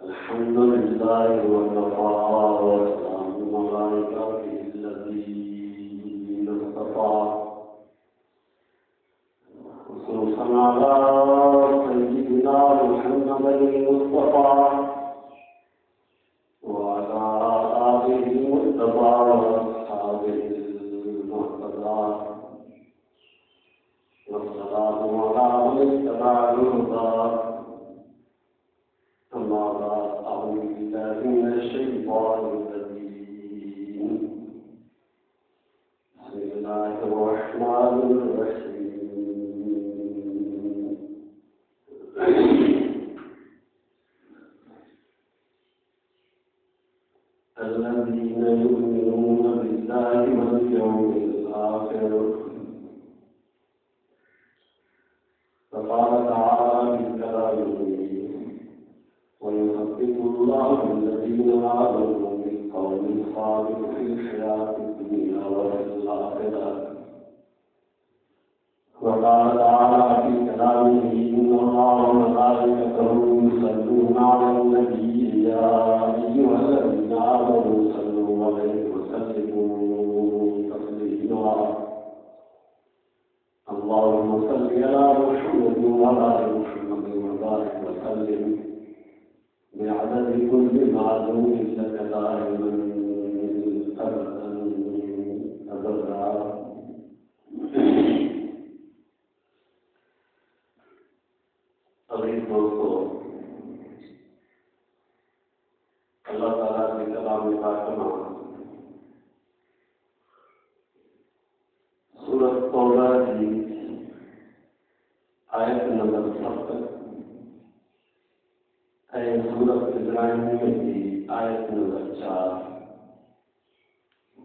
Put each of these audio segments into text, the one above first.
الحمد لله وكفى وسلام على عباده الذين اصطفى خصوصا على سيدنا محمد المصطفى وعلى آله المصطفى وأصحابه المهتدى والصلاة على من اتبع الهدى. أما بعد أعوذ بالله من الشيطان الرجيم. بسم الله الرحمن الرحيم. الذين يؤمنون بالله واليوم الآخر. فقال تعالى بكلامه: ويثبت الله الذين آمنوا بالقول الثابت في الحياة الدنيا وفي الآخرة. وقال تعالى في كلامه: إن الله وملائكته يصلون على النبي يا أيها الذين آمنوا صلوا عليه وسلموا تسليما. اللهم صل على محمد وعلى آل محمد وبارك وسلم بعدد كل معلوم لك دائما أبدا أبدا. अभी दोस्तों, अल्लाह ताला के कलाम पाकमा सूरत तौबा की आयत नंबर 70 सूरत इब्राहिम की आयत नंबर 4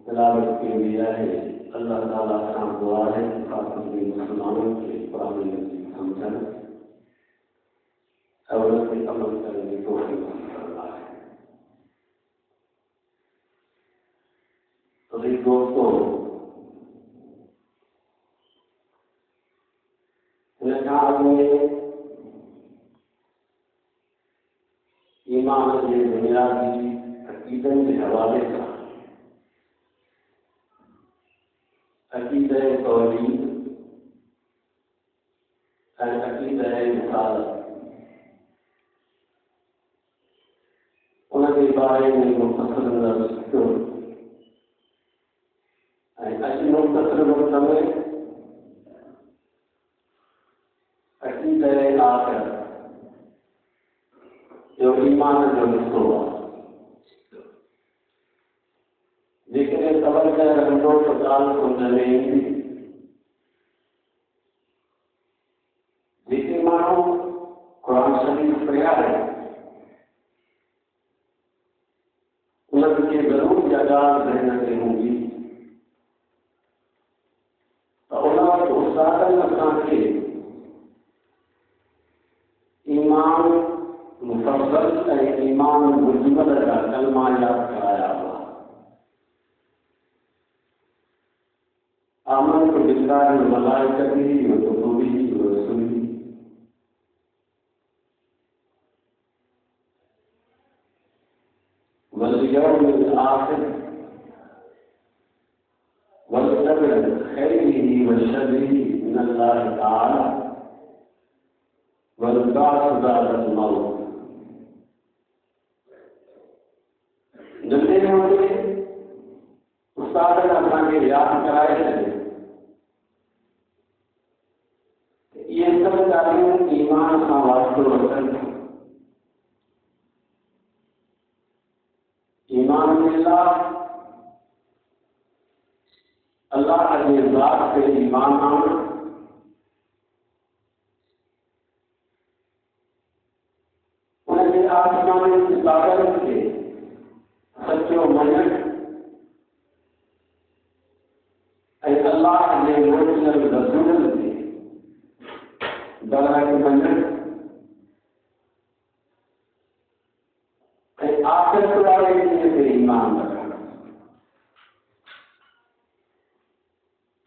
तिलावत के लिए है। अल्लाह ताला का दुआ है कि मुसलमानों के कुरान की समझन और उसके अमल करने को करना है। तो दोस्तों, ईमान के बुनियादी अकीदत के हवाले का अकीदह तौहीद और अकीदह रिसालत उनके बारे में मुख्तसर नज़र ऐसी मुख्तसर वक्त में अकीदह आखिरत जो ईमान जो हिस्सो है, लेकिन तवज्जो रखो पचाल सुनने में लेकिन मानो कुरान शरीफ पढ़ा है उनके जरूर जगह रहने से होगी। तो उन्होंने उस्ताद के ईमान मुफस्सल ईमान मुजमल का कलमा याद कराया हुआ। आमनतु बिल्लाहि व मलाइकतिही व कुतुबिही व रुसुलिही। वल यौमिल आखिर वल क़दर खैरिही व शर्रिही मिनल्लाहि तआला वल बाअस बअदल मौत। जल्दी होते उस्ताद ने अपने याद कराए थे ये सब तालीम ईमान का वास्तव वचन ईमान बिल्लाह अल्लाह के ज़ात पे ईमान आना, उनके आसमानी इबादत के सच्चो मनन अल्लाह ने मुरसल रसूल के बड़ा के मनन आखिरत वाले से ईमान रखना।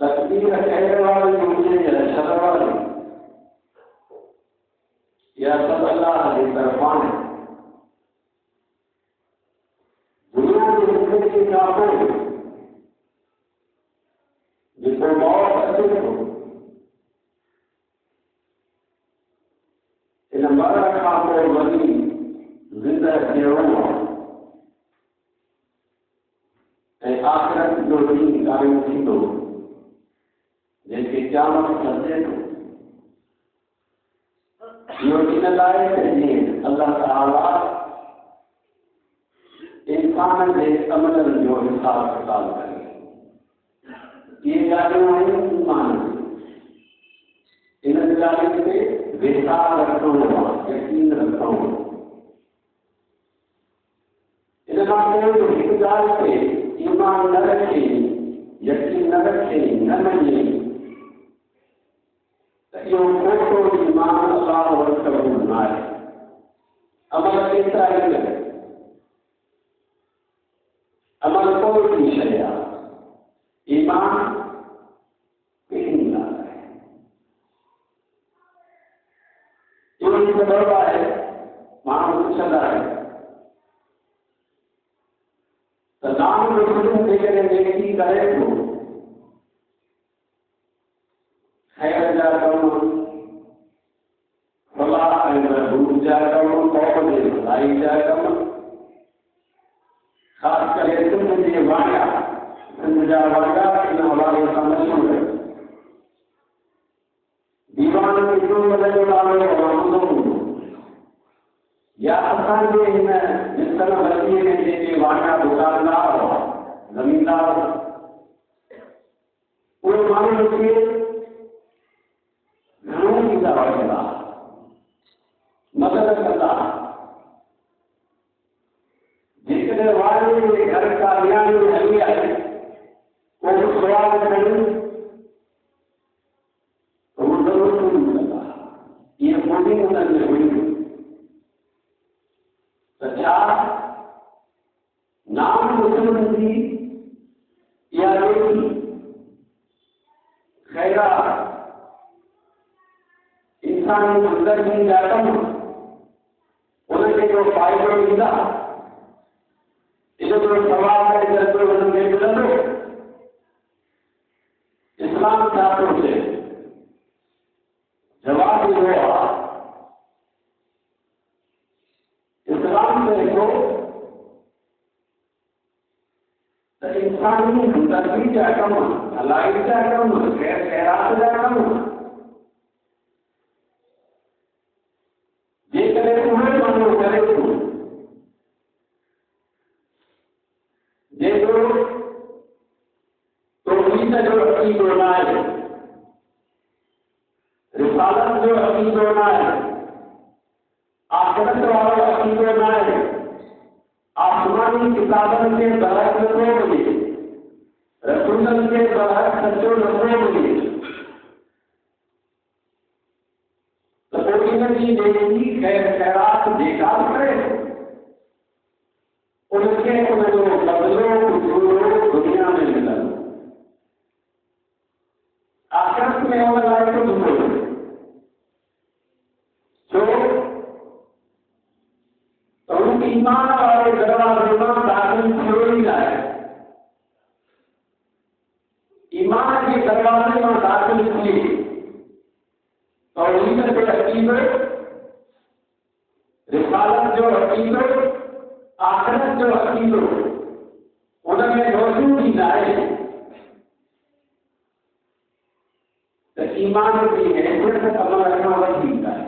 तकदीर खैर वाले मुझे या शर वाले या सब अल्लाह की तरफान इन लाइ जीअं अल्लाह ताला इंसान जे अमलनि जो हिसाब किताब करे। इहे ॻाल्हियूं आहिनि ईमान इन ॻाल्हियुनि ते विश्वास रखणो आहे, यकीन रखणो आहे। इन खां पोइ हिकु ॻाल्हि ते ईमान न रखे, यकीन न रखे, न मञे त इहो खोटो ईमान अलाह वटि क़बूल न आहे। अमल केतिरा ई करे, अमल कोई बि शइ आहे, ईमान कहिड़ी ॻाल्हि आहे। इहो ई सबब आहे माण्हू पुछंदा आहिनि त नाम मुस्लिम जेकॾहिं नेकी करे थो, ख़ैर जा कम, फलाह ऐं महबूब जा कम, क़ौम जे भलाई जा कम, ख़ासि करे सिंध जे वाक़िआ, सिंध जा वाक़िआ इन हवाले सां मशहूरु आहिनि। दीवान किशोर जो नालो हूंदो या असांजे हिन मिसल बस्तीअ में जेके वाक़िआ दुकानदार हुआ, ज़मीनदार हुआ, उहे माण्हुनि खे घणो ॾींदा वठंदा, मदद कंदा। जेकॾहिं वारे जे घर कामयाबी हली आहे, को सुवाल कनि त उहो ज़रूरु पूरी कंदा। इहे पूरी उन्हनि में हुई त छा नाम मुस्लिम जी इहा नेकी ख़ैरात इंसानी ज़िंदगी जा कम उनखे जो फ़ाइदो ॾींदा, इहो जो सवाल करे करे हुननि खे मिलंदो। इस्लाम छा थो चए? जवाब इहो आहे, इस्लाम चए थो त इंसानी ज़िंदगी जा कम, भलाई जा कम, ख़ैर ख़ैरात जा कम जेकॾहिं उहे माण्हू करे थो जेको तौहीद जो अक़ीदो न आहे, रिसालत जो अक़ीदो न आहे, आख़िरत वारो अक़ीदो न आहे, आसमानी किताबनि खे बरहक नथो मिले, रसूलनि खे बरहक सचो नथो मिले, त पोइ इन जी नेकी ख़ैर ख़ैरात बेकार करे उनखे उनजो बदिलो गुज़रो दुनिया में मिलंदो, आख़िरत में उन लाइ कुझु मिले। छो त उन ईमान वारे दरवाज़े मां दाख़िल थियो ई न आहे। ईमान जे दरवाज़े मां दाख़िल थिए तौहीद जो अक़ीदो, रिसालत जो अक़ीदो, आख़िरत जो अक़ीदो उनमें मौजूद ई न आहे त ईमान जी हैसियत अमल खां वधीक आहे।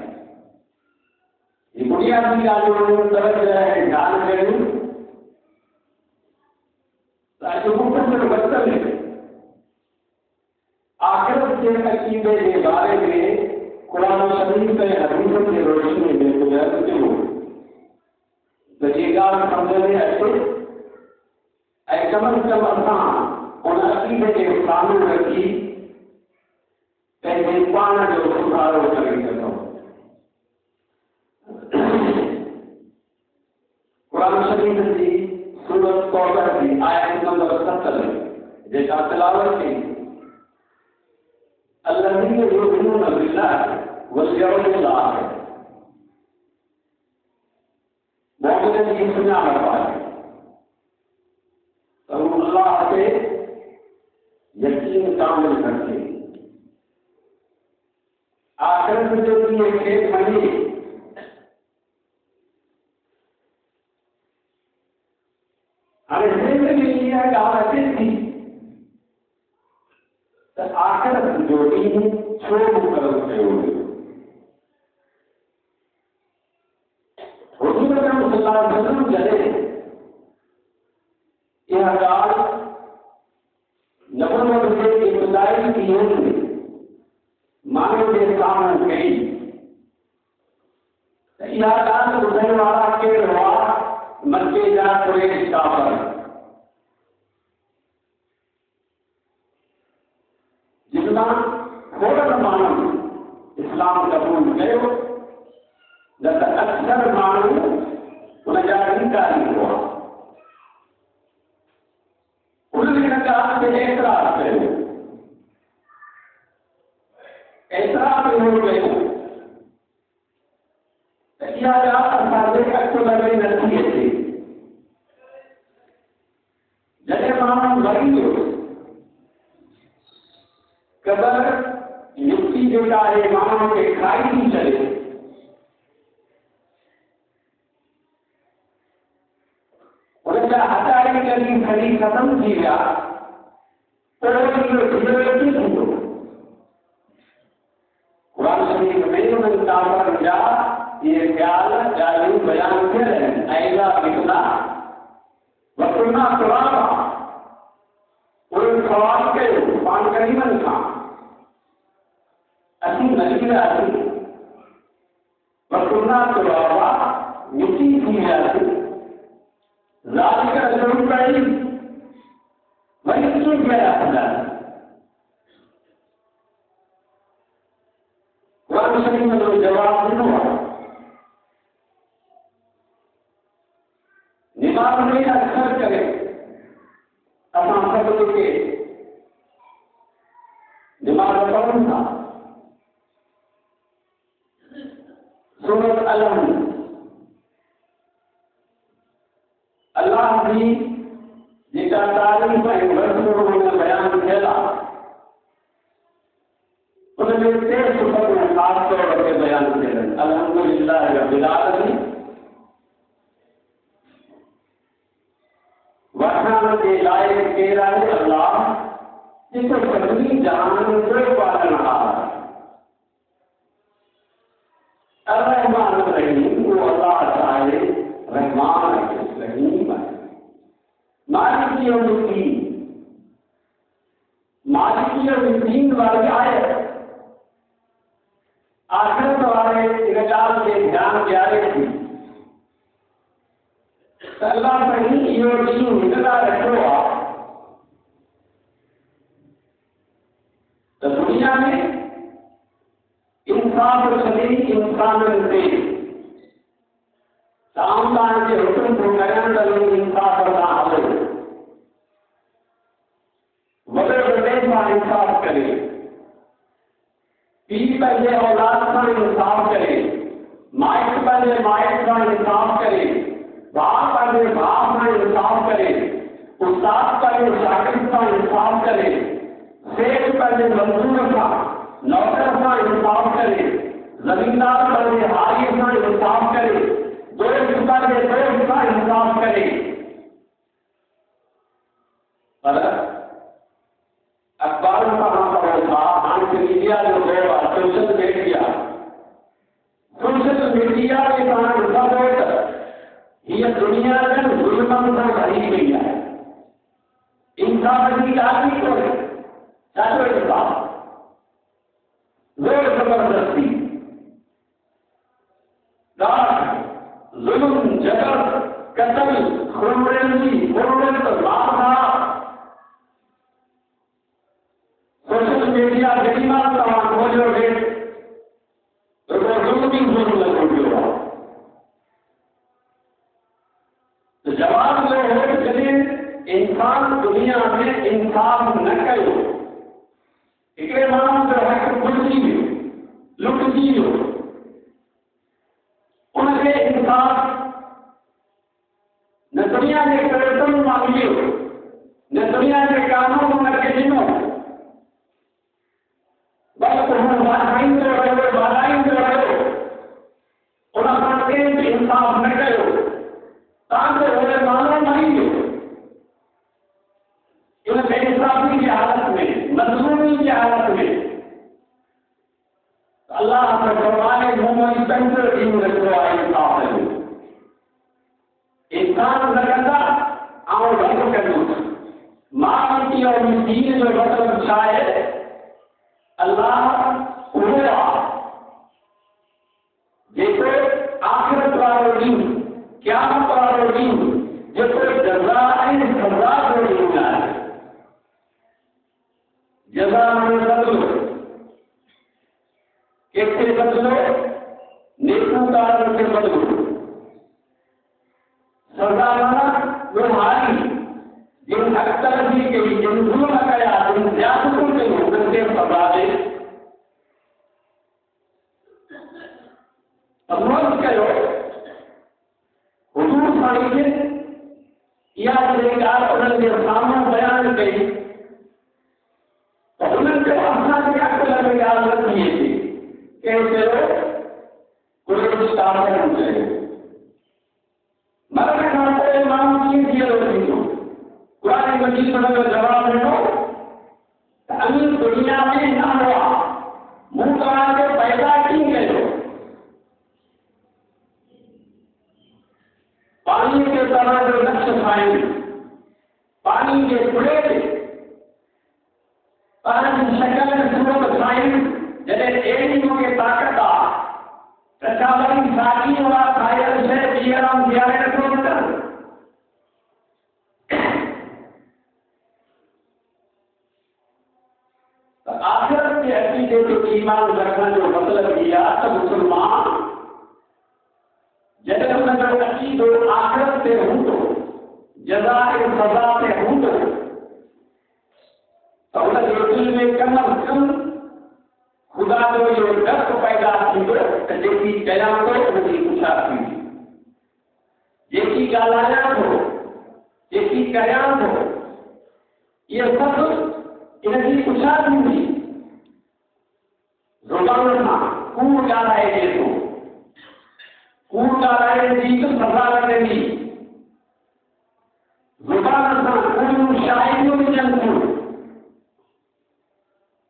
ये बुनियादी ॻाल्हियूं तरफ़ आहे ध्यानु ॾियणु त अॼु मुफ़्त वक़्त में आख़िरत जे अक़ीदे जे बारे में क़ुरान शरीफ़ ऐं हदीस जे रोशनी में ॿुधायो थियो त ये ॻाल्हि सम्झ में अचे ऐं कम से कम असां उन अक़ीदे खे साम्हूं रखी पंहिंजे पाण जो सुधारो करे सघूं। क़ुरान शरीफ़ जी सूरत तौबा जी आयत नंबर 70 जेका तिलावत थी, الذين يؤمنون بالله واليوم الآخر मोमिन जी सुञाणप आहे त हू अल्लाह ते यकीन कामिल रखे, आख़िरत जो ॾींहं खे मञे, हाणे हिन में इहा ॻाल्हि अचे थी त आख़िरत जो ॾींहुं छो मुक़ररु कयो वियो। हुजूर अकरम सल्लल्लाहु अलैहि वसल्लम जॾहिं इहा ॻाल्हि नबुवत जे इब्तिदाई ॾींहंनि में माण्हुनि जे साम्हूं कई त इहा ॻाल्हि ॿुधण वारा केरु हुआ? मके जा कुरैश काफ़िर। जितां थोरनि माण्हुनि इस्लाम क़बूल कयो, न त अक्सर माण्हू उन जा इनकारी हुआ। उन्हनि हिन ॻाल्हि ते एतिराज़ कयो, एतिराज़ इहो कयो त इहा ॻाल्हि असांजे अकुल में नथी अचे। जॾहिं माण्हू मरी वियो, क़बर मिटी जेका आहे माण्हुनि खे खाई थी छॾे, उन जा हटाई करी खड़ी ख़तम थी विया, पोइ इहो धीरे कीअं थींदो? क़ुरान शरीफ़ में उन्हनि काफ़िरनि जा इहे ख़्याल ॻाल्हियूं बयान थियल आहिनि। ऐज़ा मिटना वकुना तुराबा। उन्हनि सवाल कयो पाण करीमनि खां, असीं मरी वियासीं, वकुना तुराबा, मिटी थी वियासीं, ज़ालिक रजुलुन करीम, वरी कीअं जिया कंदासीं? क़ुरान शरीफ़ में जो जवाब ॾिनो आहे, निमाज़ में अक्सर करे असां सभु जेके निमाज़ पढ़ूं था, सूरत अलम अल्लाह जी जेका तारीफ़ ऐं मज़मून में बयान थियल आहे, उनमें टे सिफ़तूं ख़ासि तौर ते बयान थियल आहिनि। अल्हम्दुलिल्लाह रब्बिल आलमीन, वखाण जे लाइक़ केरु आहे? अल्लाह, जेको सभिनी जहाननि जो पालनहार आहे। अर्रहमान रहीम, उहो अल्लाह आहे रहमान आहे, रहीम आहे। मालिक यौमुद्दीन, मालिक यौमुद्दीन वारी आयत आख़िरत वारे इन ॻाल्हि खे ध्यानु ॾियारे थी त अल्लाह साईं इहो ॾींहुं हिन लाइ रखियो आहे त दुनिया में इंसाफ़ छॾे इंसाननि ते ताम तव्हांजे हुकुम थो कयां त इंसाफ़ सां हलो, वॾे वॾे सां इंसाफ़ करे, पीउ पंहिंजे औलाद सां इंसाफ़ करे, माइट पंहिंजे माइट सां इंसाफ़ करे, भाउ पंहिंजे भाउ सां इंसाफ़ करे, उस्ताद पंहिंजे शागिर्द सां इंसाफ़ करे, सेठ पंहिंजे मज़दूर सां, नौकर सां इंसाफ़ करे, ज़मींदार पंहिंजे हारीअ सां इंसाफ़ करे, दोस्त पंहिंजे दोस्त सां इंसाफ़ करे। पर अखबारुनि सां पढ़ो था, हाणे मीडिया जो दौर आहे, सोशल मीडिया जे तव्हां ॾिसंदो त हीअ दुनिया ॼण ज़ुल्मनि सां भरी वई आहे। इंसाफ़ जी ॻाल्हि ई कोन्हे, छाजो इंसाफ़? ज़ोर ज़बरदस्ती, डांट, ज़ुल्म, जबर, कत्ल, खूनरेज़ी, ग़ुर्बत, मारधाड़। सोशल मीडिया जेॾी महिल तव्हां खोलियोगे त उहो ज़ुल्म ई ज़ुल्म लॻो पियो आहे। त जवाब इहो हो जॾहिं इंसान दुनिया में इंसाफ़ न कयो, हिकिड़े माण्हू जो हक़ भुलिजी वियो, लुटिजी वियो, उनखे इंसाफ़ न दुनिया जे करेतन मां मिलियो, न दुनिया जे कानून उनखे ॾिनो, बल्कि हू वाधाईंदो रहियो, उन सां कंहिं बि इंसाफ़ न कयो, तव्हांखे उहे माण्हू मरी वियो। इन बेइंसाफ़ी जी हालत में, मज़लूमी जी हालत में अल्लाह वर्ग करूं मानती और दीन जो मतलब छा है अल्लाह हुआ जेको आखिरत वारो ॾींहुं क़यामत वारो ॾींहुं जेको जज़ा ऐं सज़ा जो ॾींहुं आहे जज़ा माने बदिलो कंहिंखे बदिलो नेकूकार खे बदिलो सज़ा माना गुनाही जिन हक़ तलबी कई जिन ज़ुल्म कया जिन ज़ियादतूं कयूं उन्हनि खे सज़ा ॾे अमल कयो हुजूर साईं खे इहा जेकी ॻाल्हि उन्हनि जे साम्हूं बयानु कई त उन्हनि खे असांखे अक़ल में ॻाल्हि न थी अचे कंहिं चयो कुझु काफ़िर चयो मरण खां पोइ माण्हू कीअं जीअरो थींदो क़ुर मजीद हुन जो जवाबु ॾिनो त अमीर दुनिया में न हुआ मूं तव्हांखे पैदा कीअं कयो पानी के तरह जो लक्ष्य ठाहिनि पानी के खुले ते पंहिंजी शकल में सूरत ठाहिनि जॾहिं अहिड़ी मूंखे ताक़त आहे त छा वरी साॻी वारा ठाहियल शइ ॿीहर जीआरे नथो वठनि त आख़िरत जे अक़ीदे ते ईमान रखण जो मतिलबु इहा त मुस्लमान जॾहिं हुनजो अक़ीदो आख़िरत ते हूंदो जज़ा ऐं सज़ा ते हूंदो त हुनजे दिलि में कम अज़ कम ख़ुदा जो इहो डपु पैदा थींदो त जेकी कयां थो उनजी पुछा थींदी जेकी ॻाल्हायां थो जेकी कयां थो इहे सभु इनजी पुछा थींदी ज़ुबान सां कूड़ ॻाल्हाइजे थो कूड़ ॻाल्हाइण जी हिकु सज़ा लॻंदी ज़ुबान सां कूड़ियूं शाइरियूं विझनि थियूं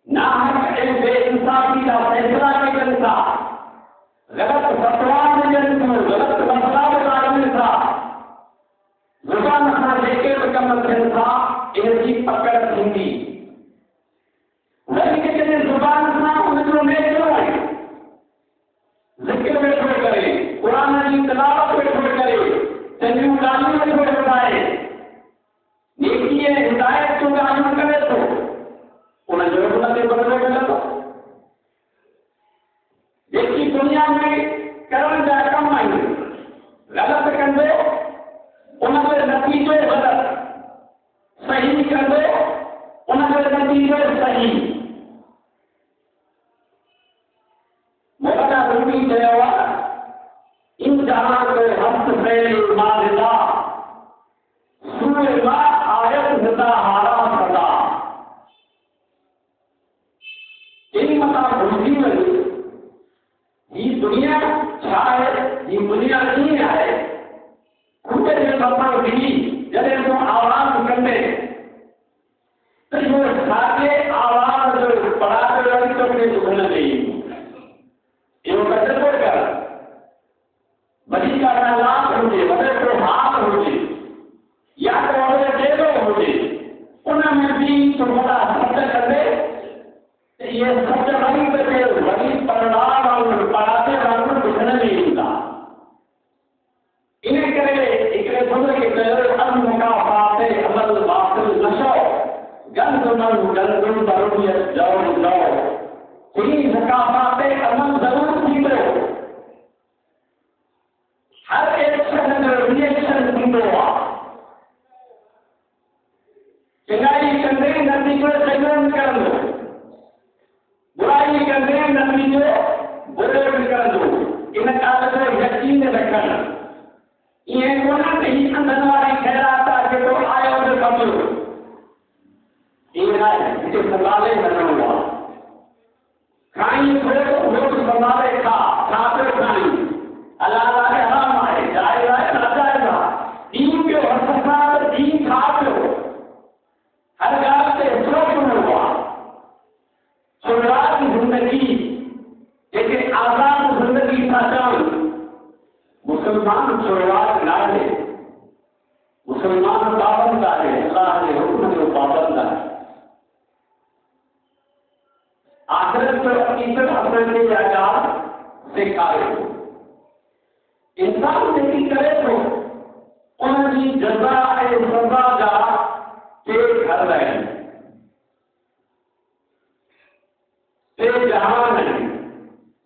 नाहक ऐं बेइंसाफ़ी जा फ़ैसिला कनि था ग़लति फतवा ॾियनि थियूं ग़लति मसइला ॿुधाइनि था ज़ुबान सां जेके बि कम थियनि था इनजी पकड़ थींदी वरी जेकॾहिं ज़ुबान सां उनजो नेचरो आहे ज़िक्र वेठो करे क़ुर जी तिलावत वेठो करे चङियूं ॻाल्हियूं वेठो ॿुधाए नेकी ऐं हिदायत जूं ॻाल्हियूं करे थो उनजो उनते बदिलो मिलंदो जेकी दुनिया में करण जा कम आहिनि ग़लति कंदो उनजो नतीजो ग़लति सही कंदो उनजो नतीजो सही मौलाना रूमी चयो आहे इन जहां को हस्त फैल मादिला सूर मा आयत हिदा हारा सदा इन मता भुलजी वई ही दुनिया छा आहे ही दुनिया कीअं आहे खुद जे मथां बीही जॾहिं तूं आवाज़ कंदे त इहो साॻे आवाज़ जो पढ़ाके वरी तोखे ॿुधण में ईंदो इहो कजो कर वॾी का लाभ हुजे वॾे को हाथ हुजे या को वॾो टेलो हुजे उन में बि तूं वॾा सच कंदे त इहे सच वरी तोखे वॾी परिणाम वांगुरु पढ़ाके वांगुरु ॿुधण में ईंदा इन करे हिकिड़े बुज़ुर्ग चयो अनमुकाफ़ाते अमल वासिल नशो गंदमन गंदम बरूयत जौ जौ ही मुकाफ़ाते अमल ज़रूर थींदो हर एक्शन जो रिएक्शन थींदो आहे चङाई कंदे नतीजो चङो निकिरंदो बुराई कंदे नतीजो बुरो निकिरंदो इन ॻाल्हि जो यकीन रखणु ईअं कोन त ही अंधनि वारी ख़ैरात आहे जेको आयो जो कमु ईअं आहे हिते संभाले वञिणो आहे खाई थोरो उहो बि संभाले खा छा पियो खाई हलाल आहे हराम आहे जाइज़ आहे नाजाइज़ आहे ॾींहुं पियो हथ सां त ॾींहुं खा पियो हर ॻाल्हि ते सोचणो आहे शुरूआती ज़िंदगी जेके आज़ाद ज़िंदगी था चवनि मुसलमान शुरूआत न आहे मुसलमान पाबंद है, अल्लाह के हुक्म जो पाबंद है। आखिरत जो हकीकत अपने आजाद से खाए हो इंसान नेकी करे तो उनकी जजा सजा जा के घर रहे ते जहान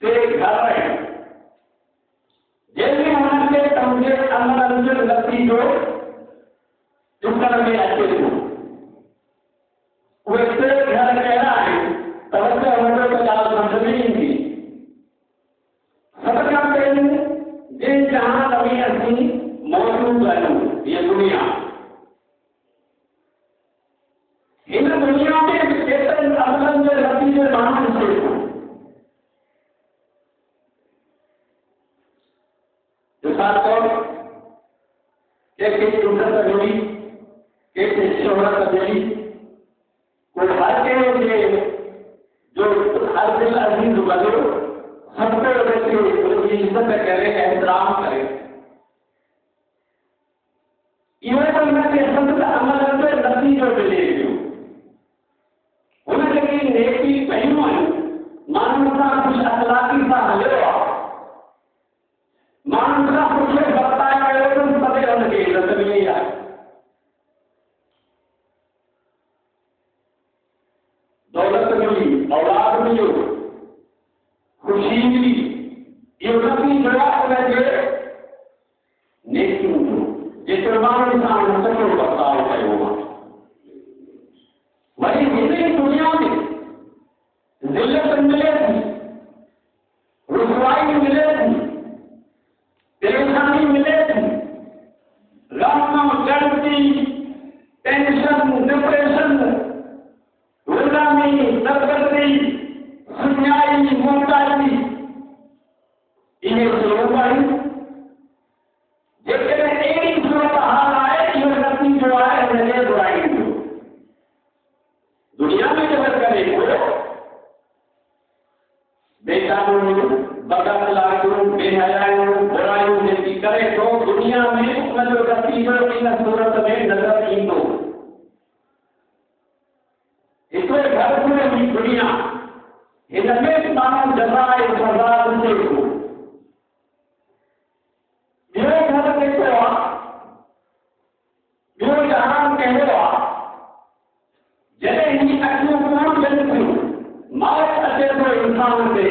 ते घर रहे जैसे उनके तमगे अंदर अंदर लगती जो इस तरह में अच्छे थे वैसे घर कह रहा है तब से हमारे को ज्यादा समझ नहीं थी सबका पहले जिन जहां अभी असली मौजूद है ये दुनिया इन दुनिया में चेतन अमलन में रबी से मान से जो साथ और एक उन्नत मिली एक शोहरत मिली कोई हर के लिए जो हर दिल अजीज बनो सबको उनकी इज्जत करे एहतराम करे इनके संत अमल में नतीजों मिलेगी उनकी नेकी पहलू मानवता कुछ अखलाकी सा हले मानवता कुछ बताया गया तो पते उनकी इज्जत मिली है दौलत मिली औलाद मिली खुशी मिली ये नबी जवाब लगे नेकी जिस मान इंसान सचो बर्ताव करे होगा वही जिंदगी दुनिया में जिल्लत मिलेगी रुसवाई मिलेगी परेशानी मिलेगी गम गर्मी टेंशन डिप्रेशन गुलामी सरगर्दी सुनियाई मोटाई इन्हें सुनवाई लेकिन एक सूरत हाल आए ये नती जो आए मैंने बुराई दुनिया में जब करे बेकानून बदलायु बेहयायु बुरायु जैसी करे तो दुनिया में उसमें जो गति जो इन सूरत में नजर नहीं दो इसलिए घर में भी दुनिया इनमें मानव जजाए सजा उसे को मेरे घर देखो मेरे जहां कहो जैसे ही अक्लून जंतु मौत अचे तो इंसान से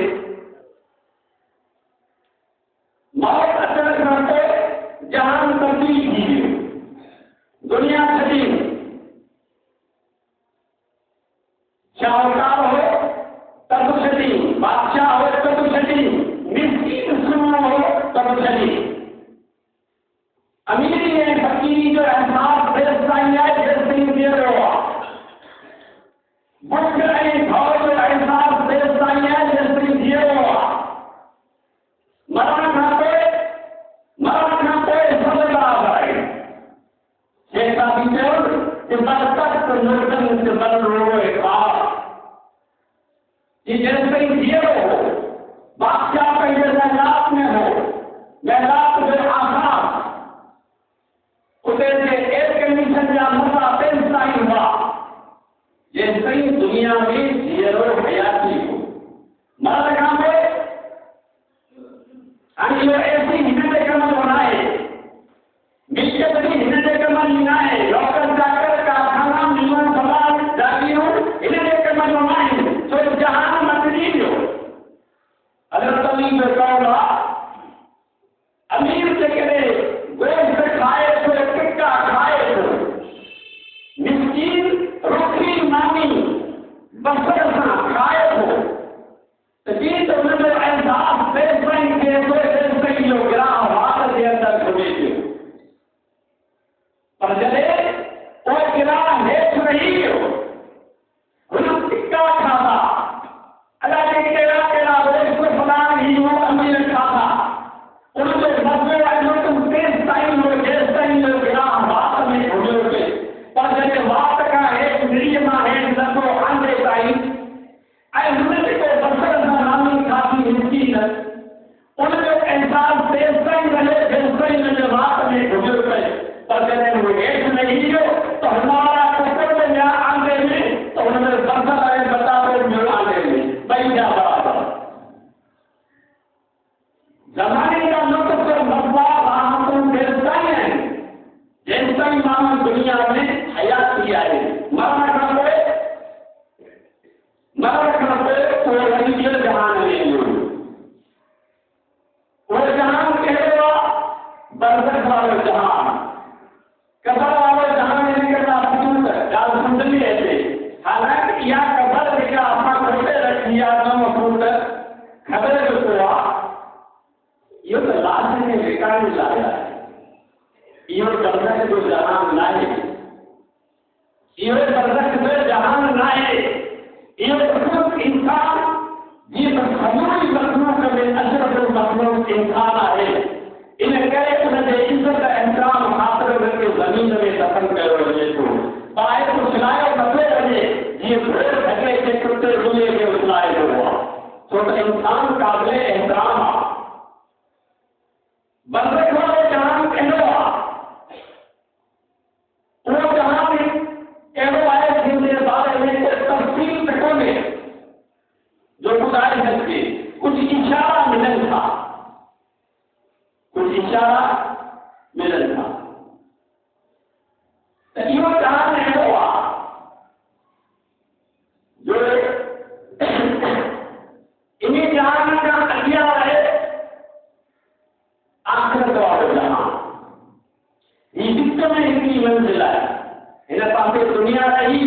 मौत अचण करते जहान तब्दील थी दुनिया छड़ी शाहूकार हो तब छड़ी बादशाह हो तब छड़ी मिस्कीन सुनो हो तब छड़ी अमीरी है फकीरी जो एहसास बेसाई है जैसे दे रहा बुख रहे भाव जो एहसास बेसाई है जैसे दे रहा मरण खाते सब बराबर है शेखा बिचौर के बरकत निर्धन से बन रोए खास कि जैसे ही दिए हो बादशाह पहले महलात में हो महलात में आकाश उसे एक कंडीशन या मुद्दा पेश नहीं हुआ इहो बरज़ख जो जहान नाहे, इहो बरज़ख जो जहान नाहे, इहो सिर्फ़ु इंसान जीअं त समूरी मख़लूक़ में अशरफुल मख़लूक़ इंसान आहे। इन करे उनजे इज़त एहतराम ख़ातिर उनखे ज़मीन में दफ़न कयो वञे थो, ॿाहिरि उछलायो नथो वञे जीअं भेड़ ढके खे कुते ॿिलीअ खे उछलाइबो आहे, छो त इंसान क़ाबिल एहतराम आहे। बरज़ख वारो जहान कहिड़ो आहे? उहो जहान अहिड़ो आहे जंहिंजे बारे में को तफ़सील त कोन्हे जो ॿुधाए सघिजे, कुझु इशारा मिलनि था, कुझु इशारा मिलनि था त इहो जहान अहिड़ो आहे जो इन जहान खां अॻियां आहे आख़िरत वारो जहान। ही विच में हिकिड़ी मंज़िल आहे, हिन पासे दुनिया रही,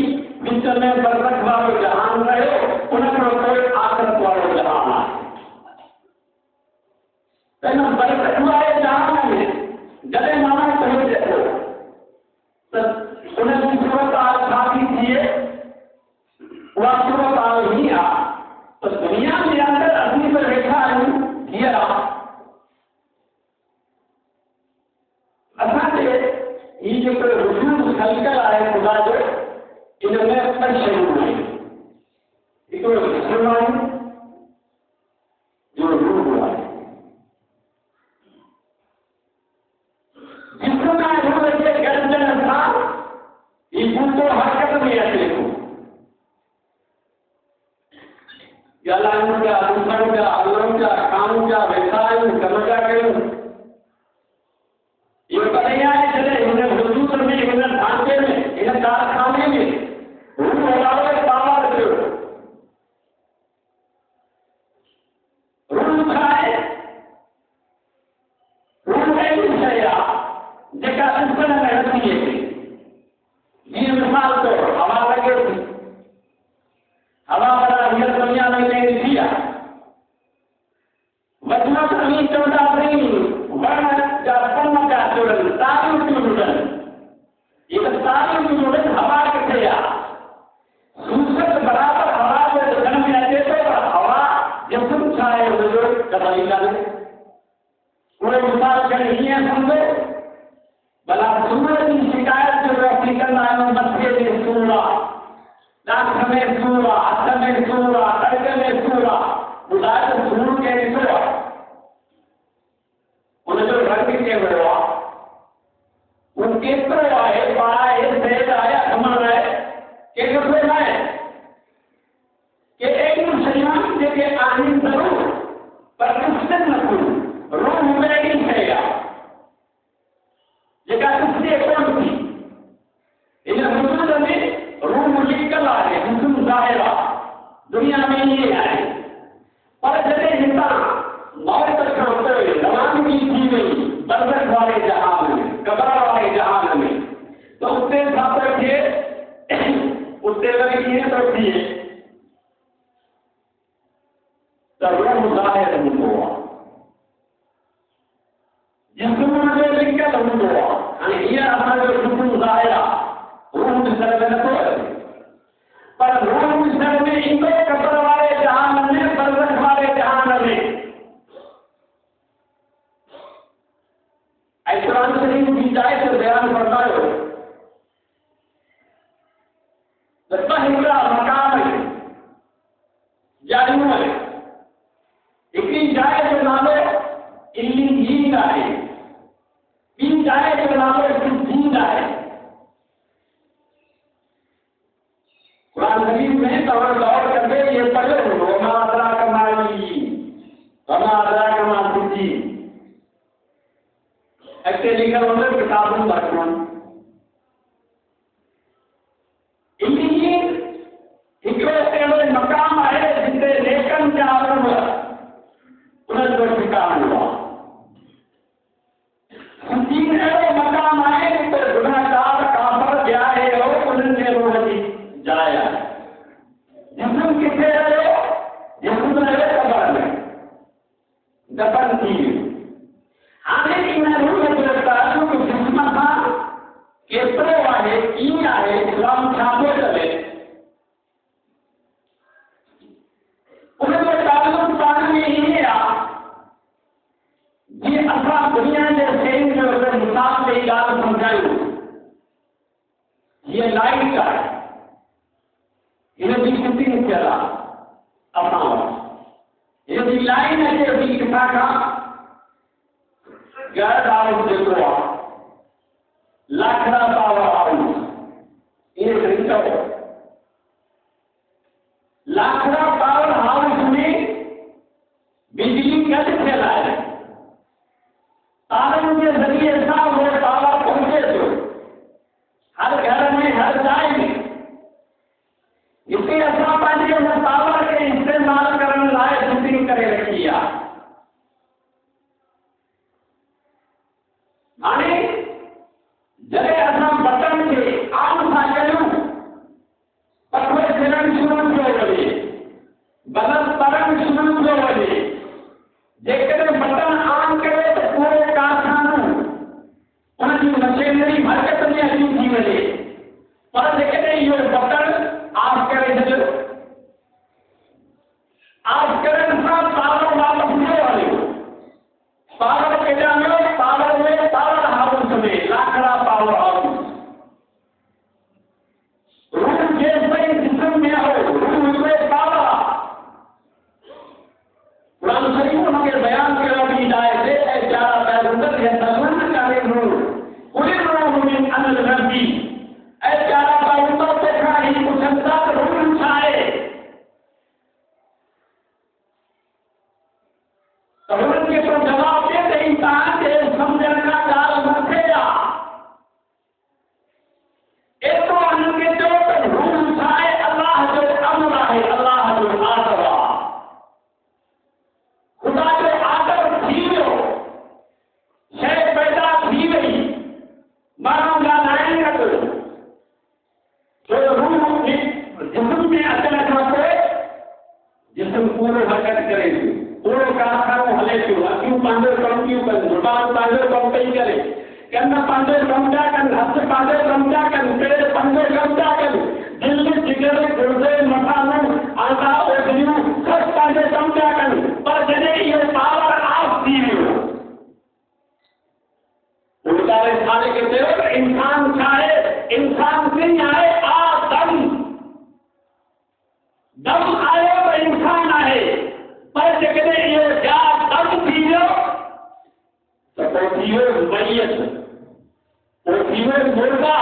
विच में बरज़ख वारो जहान रहियो, उन खां पोइ आख़िरत वारो जहान आहे। त हिन बरज़ख वारे जहान में जॾहिं माण्हू पहुचे थो त उनजी सूरत हाल छा थी थिए? उहा सूरत हाल ही आहे त दुनिया जे अंदरि असीं त वेठा आहियूं, हीअं आहे असांजे ही जेको वजूद ख़ल्क़ल आहे ख़ुदा जो, इन में ॿ शयूं आहिनि। हिकिड़ो जिस्म आहे जो रूह आहे। जिस्म ऐं रूह जे गॾिजण सां ही बूटो हरकत में अचे थो। ॻाल्हायूं पिया, ॾिसऊं पिया, हलूं पिया, खाऊं पिया, वेठा आहियूं, कम पिया कयूं। इहो तॾहिं आहे जॾहिं हिन वजूद में, हिन ढांचे में, हिन कारखाने में रूह वारो पावर थियो। रूह छा आहे? रूह अहिड़ी शइ आहे जेका ॾिसण में नथी अचे। जीअं मिसाल तौरु हवा लॻे थी, हवा वारा हींअर दुनिया में कंहिं ॾिठी आहे? वचन अमीं चवंदासीं वण जा पन पिया चुड़नि, तारियूं थियूं लुड़नि। इहे तारियूं थियूं लुड़नि, हवा किथे आहे? सूरत बराबरि हवा जे ॾिसण में अचे थो, पर हवा जिस्म छा आहे हुनजो कतई कान्हे। उहे मिसाल खणी हीअं सम्झो, भला सूर जी शिकायत जो असीं कंदा आहियूं, मथे में सूर आहे, नाक में सूर आहे, हथ में सूर आहे, कड़क में सूर आहे। ॿुधाए त सूर खे ॾिठो आहे, उनजो रंग कहिड़ो आहे, उहो केतिरो आहे, पाए सेज आहे, अखमण आहे, के ॾिठो न आहे। के अहिड़ियूं शयूं जेके आहिनि ज़रूरु पर ॾिसजनि नथियूं। रूह में अहिड़ी शइ आहे जेका ॾिसिजे कोन थी। इन वजूद में रूह मुलिकल आहे, जिस्म ज़ाहिर आहे, दुनिया में ईअं आहे। पर जॾहिं हितां मौत खां पोइ रवानगी थी वई बरज़ख वारे जहान में, क़बर वारे जहान में, त उते छा थो थिए? उते वरी ईअं थो थिए त रूह ज़ाहिर हूंदो आहे, जिस्म हुनजो लिकल हूंदो आहे। हाणे हींअर असांजो जिस्म ज़ाहिर आहे, रूह ॾिसण में नथो अचे, पर रूह ॾिसण में ईंदो क़बर वारे जहान में, बरज़ख वारे जहान में। ऐं क़ुरान शरीफ़ जी जाइ ते बयान फरमायो त ॿ हिकिड़ा मक़ाम आहिनि, जायूं आहिनि। हिकिड़ी जाइ जो नालो इल्लीयीन आहे, ॿी जाइ जो नालो सिज्जीन आहे। क़ुरान शरीफ़ में तव्हां गौर कंदे इहे पढ़ियो, वमा अदराक मा इल्लीयीन, वमा अदराक मा सिज्जीन। अॻिते लिखियल हूंदो किताबुनि मरक़ूम। इल्लीयीन हिकिड़ो अहिड़ो मक़ाम आहे जिते नेकनि जा रूह उन्हनि जो ठिकाणो आहे। सिज्जीन अहिड़ो मक़ाम आहे जिते गुनाहगार काफ़िर ॿिया अहिड़ो उन्हनि जे रूह जी जाइ आहे। जिस्म किथे रहियो? जिस्म रहियो क़बर में, दफ़न थी वियो। हाणे इन रूह जो ताल्लुक जिस्म सां गैर हाउस जेको आहे लाखड़ा पावर हाउस ये रीचो लाखड़ा पावर हाउस में बिजली कैसे फैलाए तारों के जरिए साफ वो पावर पहुंचे तो हर घर में हर जाए में इसे ऐसा पानी पावर के इस्तेमाल करने लाए शूटिंग करे रखी है आने जरे असां बटन खे आम सां कयूं पखो फिरण शुरू थियो वञे बल्ब तरंग शुरू थियो वञे जेकॾहिं बटन ऑन करे त पूरो कारखानो उनजी मशीनरी हरकत में अची थी वञे पर जेकॾहिं इहो बटन ऑफ करे छॾियो ऑफ करण सां पावर वापसि न हलियो पावर केॾांहुं वियो पावर में पावर हाउस में लाखड़ा पावर हाउस रूह जेसि ताईं जिस्म में हो रूह में पावर कुरान शरीफ हुनखे बयान कयो बि आहे से ऐं चारा पैगंबर खे तज़ुन करे रूह कुल रूह मिन अमर रब्बी ऐं चारा पैगंबर तंहिंखां ही पुछनि था त रूह छा आहे त हुननि खे तो जवाब ॾे त इंसान खे सम्झण खां ॻाल्हि न थिए एतिरो हुननि खे चयो त रूह छा आहे अलाह जो अमर आहे अलाह जो आदर आहे खुदा जो आदर थी वियो शइ पैदा थी वई माण्हू ॻाल्हाइण लॻो छो रूह जिस्म में अचण खां पोइ जिस्म पूरो हरकत करे थी पूरो कारखानो हले पियो अखियूं पंहिंजो कमु थियूं कनि ज़ुबान पंहिंजो कमु पई करे कन पंहिंजो कमु था कनि हथ पंहिंजो कमु था कनि पेर पंहिंजो कमु था कनि दिलि जिगर गुर्दे मसालो आंता ओधरियूं सभु पंहिंजो कमु था कनि पर जॾहिं इहो पावर ऑफ थी वियो उल्टारे साले खे चयो त इंसान छा आहे इंसान कीअं आहे दम आयो त इंसान आहे पर जेकॾहिं इहो जात दम थी वियो त पोइ थी वियो मैयत पोइ थी वियो मुर्गा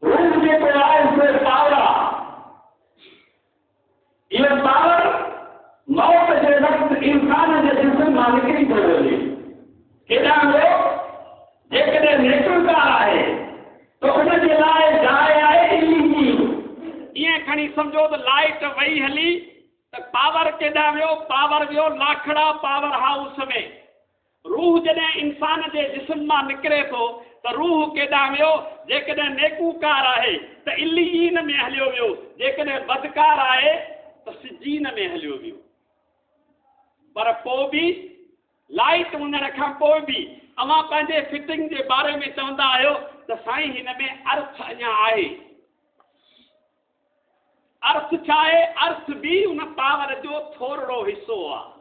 रूह जेको आहे उहो पावर आहे इहो पावर मौत जे वक़्तु इंसान जे जिस्म मां निकिरी थो वञे केॾांहुं वियो जेकॾहिं नेकुकार आहे त उनजे लाइ जाइ आहे इल्लीन ईअं खणी सम्झो त लाइट वई हली त पावर केॾांहुं वियो पावर वियो लाखड़ा पावर हाउस में रूह जॾहिं इंसान जे जिस्म मां निकिरे थो त रूह केॾांहुं वियो जेकॾहिं नेकूकार आहे त इल्लीन में हलियो वियो जेकॾहिं बदकार आहे त सिजीन में हलियो वियो पर पोइ बि लाइट वञण खां पोइ बि अवां पंहिंजे फिटिंग जे बारे में चवंदा आहियो त साईं हिन में अर्थ अञा आहे अर्थ छा आहे अर्थ बि उन पावर जो थोरो हिसो आहे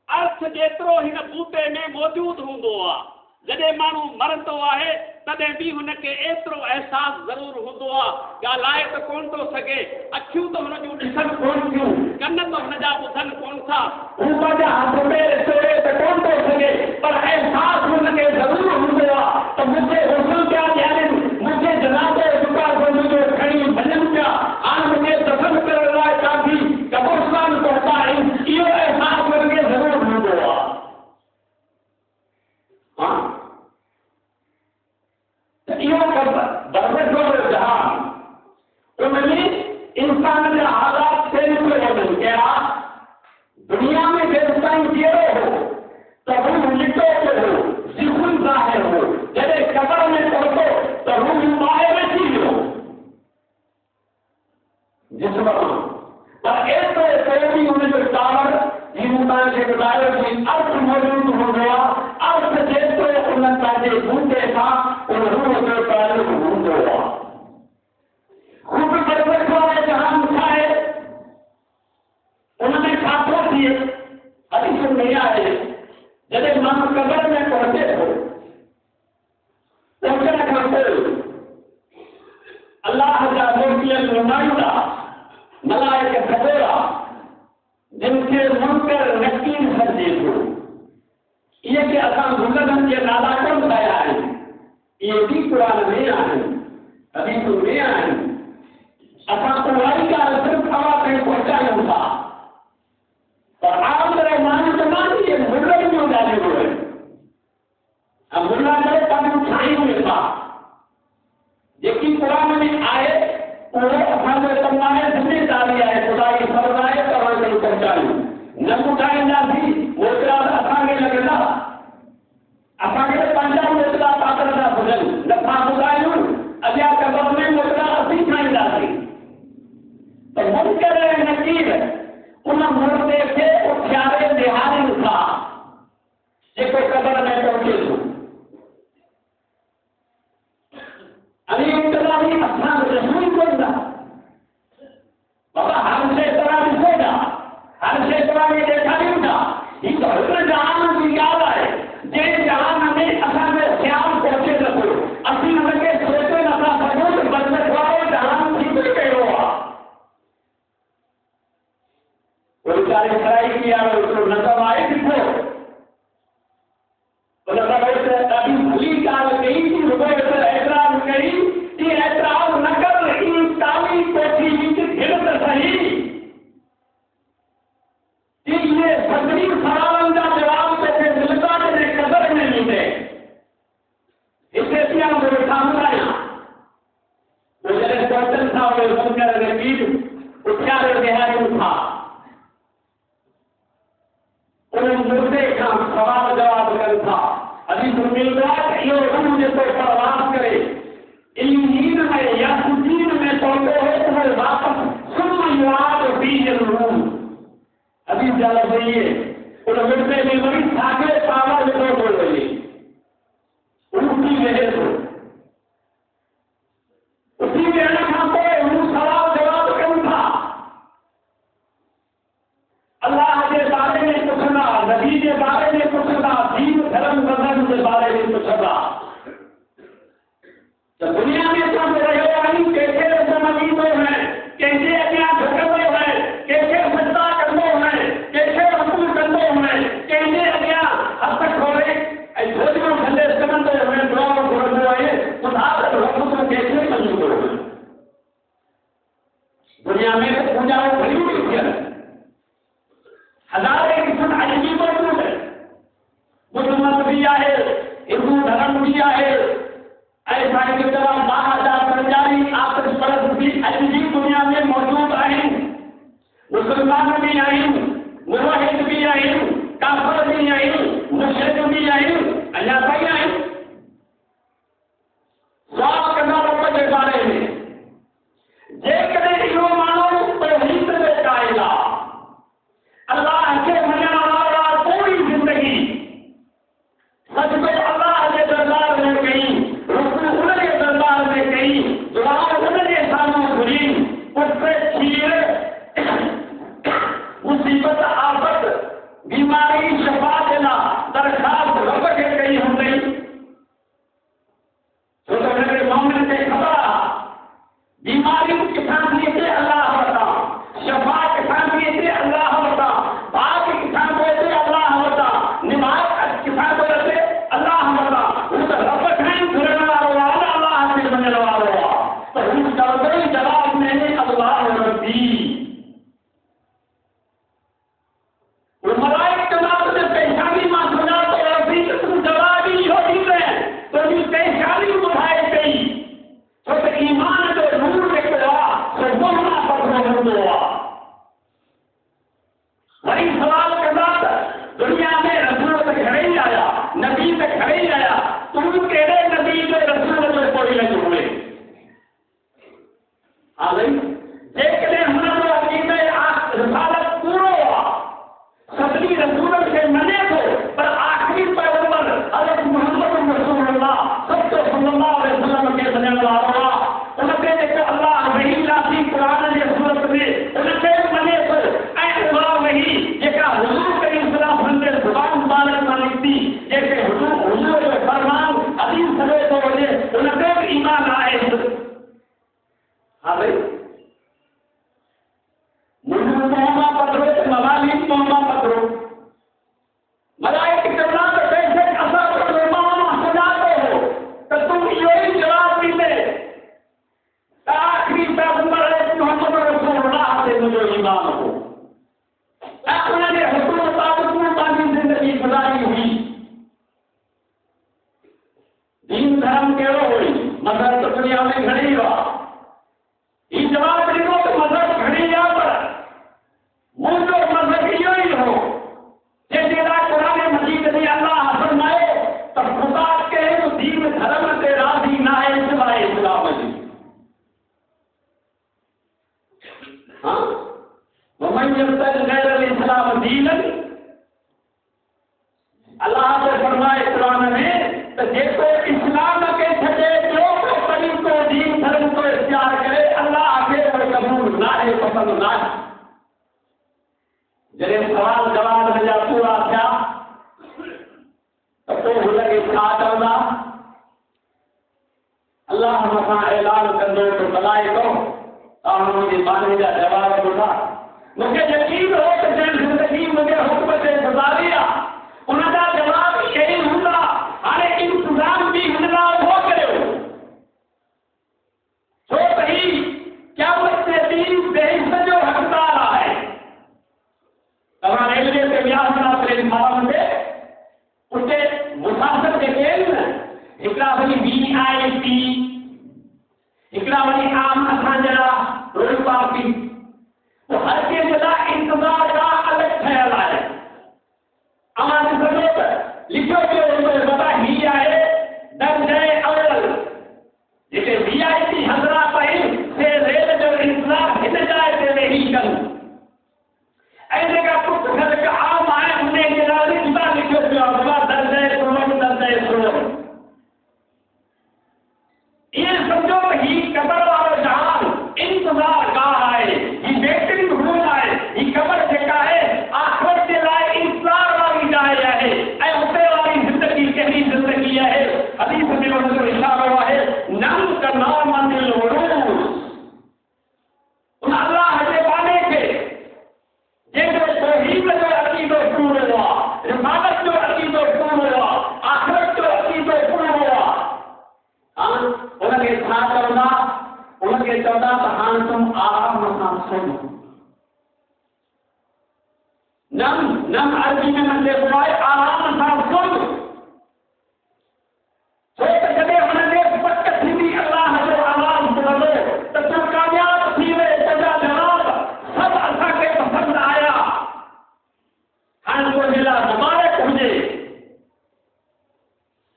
अर्थ जेतिरो हिन बूटे में मौजूदु हूंदो आहे जॾहिं माण्हू मरंदो आहे तॾहिं बि हुनखे एतिरो अहसासु ज़रूरु हूंदो आहे ॻाल्हाए त कोन थो सघे अखियूं त हुन जूं ॾिसनि कोन थियूं कन त हुनजा ॿुधनि कोन था रूप जा हथ में चोरे त कोन थो सघे पर अहसासु हुनखे ज़रूरु हूंदो आहे त मूंखे हुस्न पिया ॾियारनि मूंखे जनाज़े दुकान मुंहिंजो खणी वञनि पिया हाणे मुंहिंजे दफ़न करण लाइ काफ़ी कब्रिस्तान पहुता आहिनि इहो अहसासु हुनखे ज़रूरु हूंदो आहे इहो बरकत वारो जहान उनमें इंसान जा हालात चेंज थी वञनि कहिड़ा दुनिया में जेसि ताईं जहिड़ो हो त रूह लिटो पियो हो जिस्म ज़ाहिर हो जॾहिं कबर में पहुतो त रूह ॿाहिरि अची वियो जिस्म पर एतिरो पोइ बि हुनजो टावर जीअं तव्हांखे ॿुधायो कि अर्थ मौजूदु हूंदो आहे अर्थ जेतिरो उन पंहिंजे बूटे सां उन रूह जो तालुक हूंदो आहे ख़ूब बरकत वारो जहान छा आहे उनमें छा थो थिए हदीस में आहे जॾहिं माण्हू कबर में पहुचे थो पहुचण खां पोइ अलाह जा मोकिलियल नुमाइंदा मलाइक खबोरा जिन खे मुनकर नकीर सॾिजे थो मुहम्मदन के नाला कौन बताया है, ये भी कुरान में आए, अभी तो में आए। असा कुरान का सिर्फ हवा कहीं पहुंचा नहीं था, और आप मेरे मान समान ये मुल्ला भी हो जाने हुए, अब मुल्ला मेरे कभी उठाई हुए था, लेकिन कुरान में आए वो हमारे तमाम जिम्मेदारी है, खुदा की फरमाए तो हम पहुंचाई न उठाए ना भी मोतरा असांखे लगेगा, असांखे पंहिंजा मोतरा पात्रता भुजनि नथा ॿुधायूं, अॻियां कबर में मोतरा असीं ठाहींदासीं। त मुनकर ऐं नकीर उन मुर्दे खे उथियारे निहारिनि था जेको कबर में पहुचे थो। अभी इतना भी अच्छा रसूल कोन था बाबा, हर से तरह दिखेगा, हर से तरह में देखा नहीं था, ये तो हर जहान की याद है, जे जहान में असा में श्याम पहुंचे रखो, असी लगे सोचे न था समुद्र बंद वाले जहान ठीक के हुआ वो सारे खराई किया तो नजर आए दिखो, तो नजर आए अभी भली काल गई थी रुपये से ऐतराज करी कि ऐतराज न कर इन काली कोठी बीच गिरत सही कि ये सदरी सवालों का जवाब कैसे मिलता तेरे कदर में मिलते इसे क्या मेरे सामने आया वो जैसे क्वेश्चन था वो सुनकर नकीर उठारे बिहारी था उन मुद्दे का सवाल जवाब कर था। अभी तो मिल रहा है ये रूह जैसे प्रवास करे इन नींद में या सुदीन में पौधे हो तो वो वापस सुन याद बीज रूह अभी जल गई उन मुद्दे में बड़ी सागे पावर में बोल रही उनकी वजह से उसी में खाते उन सवाल जवाब कम था। अल्लाह के बारे में पूछना, नबी के बारे में पूछना, दीन धर्म मजहब के बारे में पूछना। तो दुनिया में सब रहे वाली कैसे नबी को है, कैसे अपना झुकते हैं, कैसे सत्ता करते हैं, कैसे रसूल करते हैं, कैसे अपना हद तक हो रहे भोजन ठंडे समझते हैं, दुआ घुरते हुए सुधार रसूल कैसे मजबूत हो दुनिया में पूजा भरी हुई है, हजारों किस्म अजीब मौजूद है, मुसलमान भी आए, हिंदू धर्म भी आए, ऐसा के जवाब 10,000 कर्मचारी आपस परस्त भी अजीब दुनिया में मौजूद आए, मुसलमान भी आए, मुवहिद भी आए, काफिर भी आए, मुशरिक भी आए, अल्लाह भी आए। स्वाब करना रब के बारे में जेकॾहिं इहो मानो तौहीद में कायला अल्लाह के मना वाला पूरी जिंदगी सच में अल्लाह के दरबार में गई, रसूल के दरबार में गई, दुआ उनके सामने खुली, उससे चीर मुसीबत आफत बीमारी शफा देना दरखास्त रब के गई हो गई तो मेरे मोमिन के खबर बीमारी के साथ लेते अल्लाह होता, शफा के साथ लेते अल्लाह होता, बात के साथ लेते अल्लाह होता, निमाज के साथ लेते अल्लाह होता, उस रब खान घुरने वाला अल्लाह से बनने वाला तो उस दरबारी जवाब मैंने अल्लाह रब्बी वो मलाइक जवाब से पहचानी मां सुना तो रब्बी तुम जवाब ही हो दी है तो ये पहचानी उठाई गई तो ईमान के नूर के खुदा से बोलना पड़ता हुआ वही सवाल के बाद दुनिया में रसूल से खड़े ही आया, नबी से खड़े ही आया, तुम तेरे नबी से रसूल से कोई नहीं हुए आ गई देखने हमारे अकीदे रिसालत पूरा हुआ सदरी रसूल से मने थे पर आखिरी पैगंबर हज़रत मोहम्मद रसूलुल्लाह सल्लल्लाहु अलैहि वसल्लम के बनने वाला उनके देखो अल्लाह वही लाती कुरान के सूरत में उनके मने से ऐ अल्लाह वही जेका हुजूर करीम सल्लल्लाहु अलैहि वसल्लम के जुबान मुबारक में लिखती जैसे हुजूर के फरमान हदीस सवे तो वजह उनके ईमान आए। हां भाई धर्म कहिड़ो हुई? मज़हब त दुनिया में घणेई हुआ। ही जवाब ॾिनो त मज़हब घणेई आहे, पर मुंहिंजो मज़हब इहो ई हो जंहिंजे लाइ क़ुरान मजीद में अल्लाह फरमायो त ख़ुदा कंहिं दीन धर्म ते राज़ी न आहे सिवाइ इस्लाम जी। हाँ, वमन यब्तग़ि गैरल इस्लाम दीनन, अल्लाह ने फरमाए कुरान में त जेको इस्लाम के छॾे ॿियो को तरीक़ो दीन धर्म को इख्तियार करे अल्लाह खे उहो क़बूल न आहे, पसंदि न आहे। जॾहिं सवाल जवाब जा पूरा थिया त पोइ हुनखे छा चवंदा? अल्लाह मथां ऐलान कंदो त मलाइको तव्हां मुंहिंजे बारे जा जवाब ॿुधा। मूंखे यकीन हो त जंहिं ज़िंदगी मुंहिंजे हुक्म ते गुज़ारी आहे उनजा जवाब इहे ई हूंदा। हाणे इंतज़ाम बि हिन लाइ उहो करियो छो त ही क़यामत जे ॾींहुं बेइज़्ज़त जो हक़दार आहे। तव्हां रेलवे ते विया हूंदा प्लेटफॉर्म ते, उते मुसाफ़िर जेके आहिनि न, हिकिड़ा वरी VIP, हिकिड़ा वरी आम असांजा रोड पार्टी, पोइ हर कंहिं जे लाइ इंतज़ार खां अलॻि ठहियल आहे। अवां ॾिसंदो त लिखियो पियो हूंदो बाबा ही आहे दर्जे अव्वल, जेके VIP हज़रात आहिनि से रेल जो इंतज़ार हिन जाइ ते वेही कनि, ऐं जेका कुझु ख़लक आम आहे उन जे लाइ जुदा लिखियो पियो आहे बाबा दर्जे सुवल दर्जे सुवल। ईअं सम्झो त ही क़बर वारो जहान इंतज़ार गाह आहे, ही वेटिंग रूम आहे, ही क़बर जेका आहे आख़िरत जे लाइ इंतज़ार वारी जाइ आहे। ऐं उते वारी ज़िंदगी कहिड़ी ज़िंदगी आहे? हदीस में हुनजो इशारो आहे नम कनामतिल उरूस, उन अल्लाह जे बाने खे जंहिंजो तौहीद जो अक़ीदो पूरो आहे, रिसालत जो अक़ीदो पूरो आहे, आख़िरत जो अक़ीदो पूरो आहे। हाँ, उनखे छा चवंदा? उनखे चवंदा त हाणे तुम आराम सां सुनो। नम अरबी में मन चइबो आहे आराम सां सुन, छो त जॾहिं हुनखे पक थींदी अल्लाह जो आवाज़ ॿुधंदो त तूं कामयाब थी वए, तुंहिंजा जवाब सभु असांखे पसंदि आया। हाणे तुंहिंजे लाइ मुबारक हुजे।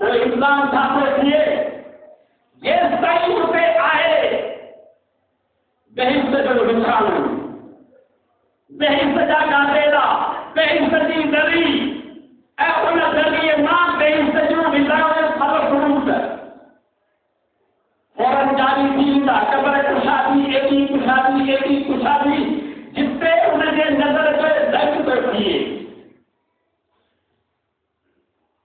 पोइ इस्लाम छा थो थिए? जेसि ताईं उते आहे बेहिस्त जो विछाणो, बेहिस्त जा गादेला, बेहिस्त जी दरी, ऐं उन दरीअ मां बेहिस्त जूं विधाऊं फल फ्रूट फौरन जारी थी वेंदा। क़बर कुशादी, एॾी कुशादी जिते उनजे नज़र जो दर्द थो थिए।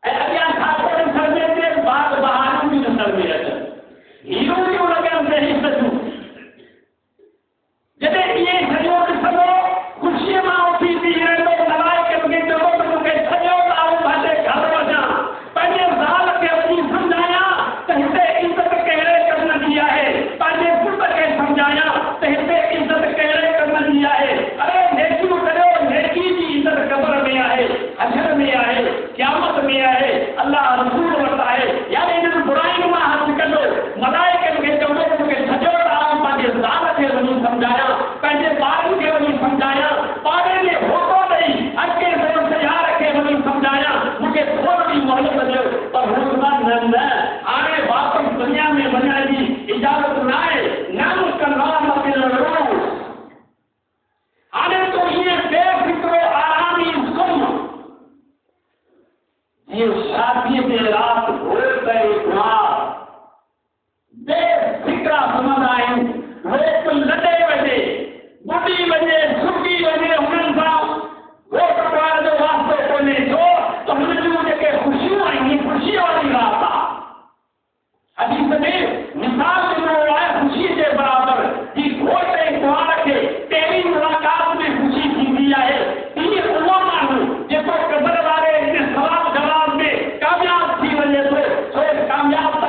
ऐं अॻियां छा थो ॾिसण में अचे? बाग बहारूं बि ॾिसण में अचनि, हीरो बि उनखे बेहिस्त जूं। जॾहिं इहे सॼो ॾिसंदो ख़ुशीअ मां उथी थी रहंदो, मलाइकनि खे चवंदो त मूंखे सॼो ॾाढो पंहिंजे घर वञां, पंहिंजे ज़ाल खे वञी सम्झायां त हिते इज़त कहिड़े कम जी आहे, पंहिंजे पुट खे सम्झायां त हिते इज़त कहिड़े कम जी आहे। अरे नेकियूं करियो, नेकी जी इज़त क़बर में आहे, हशर में आहे, क़यामत में आहे, अल्लाह रसूल वटि आहे। यानी इन्हनि बुराइयुनि मां हथ कढो। मलाइकनि खे चवंदो त मूंखे सॼो ॾाढो पंहिंजे ज़ाल खे वञी सम्झायां, पंहिंजे ॿारनि खे वञी सम्झायां, पाड़े में होको ॾेई अॻे यार खे वञी सम्झायां, मूंखे थोरी मोहलत ॾियो। पर न हाणे वापसि दुनिया में वञण जी इजाज़त न आहे। नम कनामतिल उरूस, हाणे तूं हीअं बेफ़िक्रो आरामी सुम्ह जीअं शादीअ जे राति भोर करे बेफ़िक्रा सुम्हंदा आहिनि। रोक लॾे वञे, ॿुॾी वञे, सुकी वञे, हुननि सां घोट कुंवार जो वास्तो कोन्हे, छो त हुन जूं जेके ख़ुशियूं आहिनि ख़ुशीअ वारी राति आहे। हदीस में मिसाल ॾिनो आहे ख़ुशीअ जे बराबरि की घोट ऐं कुंवार खे पहिरीं मुलाक़ात में ख़ुशी थींदी आहे। तीअं उहो माण्हू जेको क़बर वारे हिन सवाल जवाब में कामयाब थी वञे थो, छो कामयाब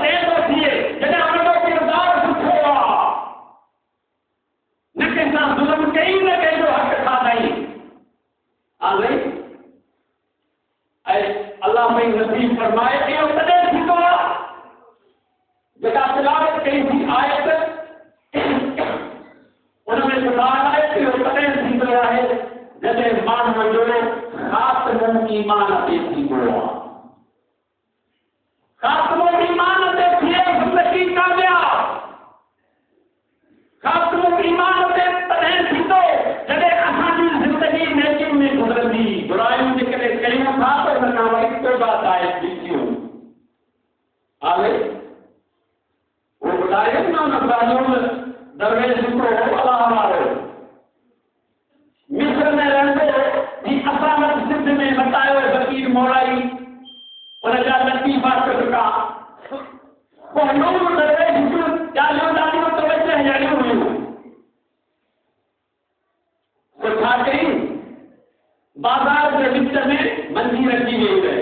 चुका वो नूर दरवेश क्या योदानी को तवज्जो है यानी हुई तो था कहीं बाजार के विच में मंजी रखी गई है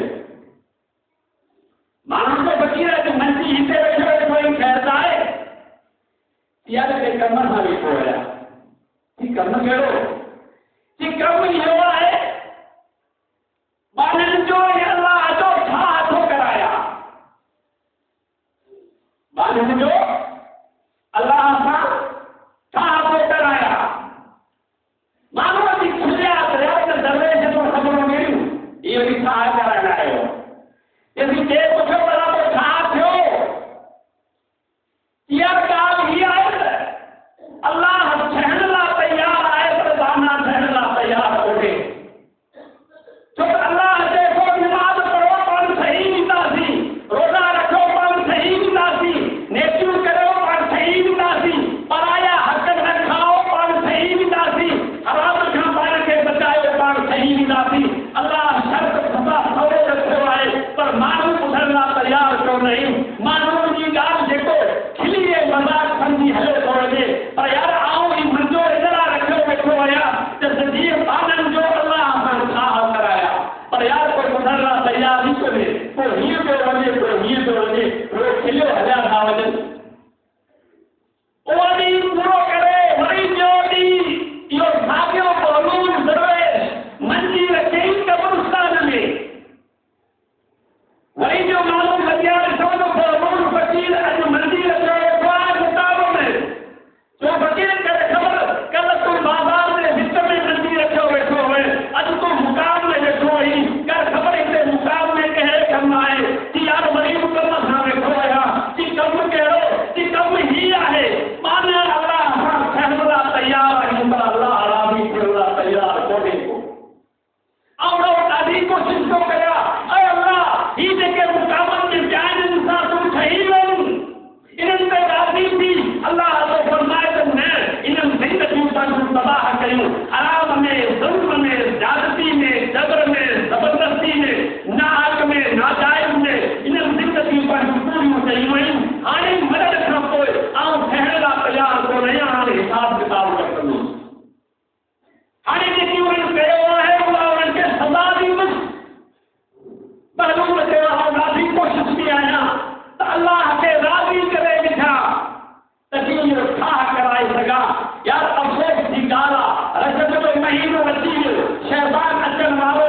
मानो तो बची रहे तो मंजी हिते बैठे कोई ठहरता है यार के कर्म सा भी होया कि कर्म करो कि कर्म ये है बानन जो अल्लाह जो था हाथों कराया बानन जो अल्लाह था हाथों कराया मानो कि खुले आते दरवेश तो खबरों में ये भी था कराना है यदि के कुछ बड़ा तो था हो यार काल ही आए अल्लाह सहनला तैयार आए तो दाना सहनला तैयार हो गए तो अल्लाह देखो नमाज पढ़ो पर सही नितासी रोजा रखो पर सही नितासी नेचू करो पर सही नितासी पराया हक न खाओ पर सही नितासी हराम खा पार के बचाओ पर सही नितासी अल्लाह शर्त फसा थोड़े रखो आए पर मानू उधरना तैयार क्यों नहीं मानू जी गाल देखो खिलिए मजाक समझी हले थोड़े पर यार आओ इन मंजो इधर रखो बैठो आया जैसे जी बानन जो अल्लाह था कराया पर यार कोई उधरना तैयार नहीं करे तो हीर के वजह वो खिलो हजार था वजन ओडी पूरो करे वही जोड़ी यो भाग्यो बोलूं दरवेश मंजी रखे कब्रिस्तान में वही जो मालूम लगिया तो बोलूं फकीर आज मंजी रखे किताबों में तो फकीर का खबर कल तुम बाजार में वित्त में मंजी रखे बैठो हुए आज तुम मुकाम में बैठो ही कर खबर इसे मुकाम में कहे करना है कि यार मरीब करना था बैठो आया कि कम कहो कि कम ही आहे माने अल्लाह सहमला तैयार है अल्लाह आरामी करला तैयार कोने को और आदि कोशिश को करा अरे अल्लाह ही देखे मुकाम में जान इंसान तुम सही नहीं इन्हें पे राजी थी अल्लाह तो फरमाए तुमने इन्हें जिंदगी का तबाह करूं आराम में जुल्म में ज्यादती में जबर में जबरदस्ती में नाहक में नाजायज में इन्हें जिंदगी पर पूरी करूं आने मदद कर कोई आओ ठहरला तैयार को नहीं आने हिसाब किताब कर करूं आने के जीवन कहो है उन्होंने के सदा दी बस मालूम है हम राजी कोशिश भी आया तो अल्लाह के राजी करे बिठा तकीन था कराई सका यार अफसोस थी गाला रजब के महीनों वसील शहबान अचल मारो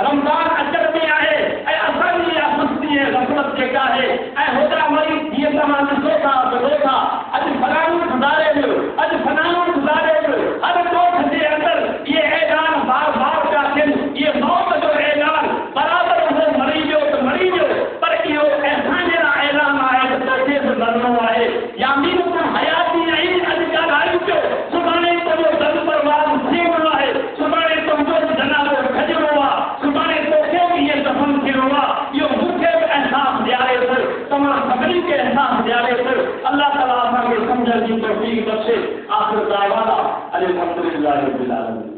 रमजान अचल में आए ऐ असल या मस्ती है गफलत जगह है ऐ होदा मरी ये तमाम सोता बदोता आज फलानु गुजारे लो आज फलानु गुजारे लो हर दो घंटे अंदर ये ऐलान बार-बार का दिन ये मौत जो ऐलान बराबर हो मरीजो तो मरीजो पर यो ऐसा मेरा ऐलान आए तो से बदलनो आए यामीन को हयाती नहीं अधिकार आई जो सुबाने तो वो दल पर वाद से हुआ है सुबाने तो जो जनाब खजर हुआ सुबाने तो के ये दफन के हुआ ये मुख्य एहसास दियारे पर तमाम सबरी के एहसास दियारे पर अल्लाह ताला के समझ की तौफीक बख्शे आखिर दावाना अल्हम्दुलिल्लाह रब्बिल आलमीन।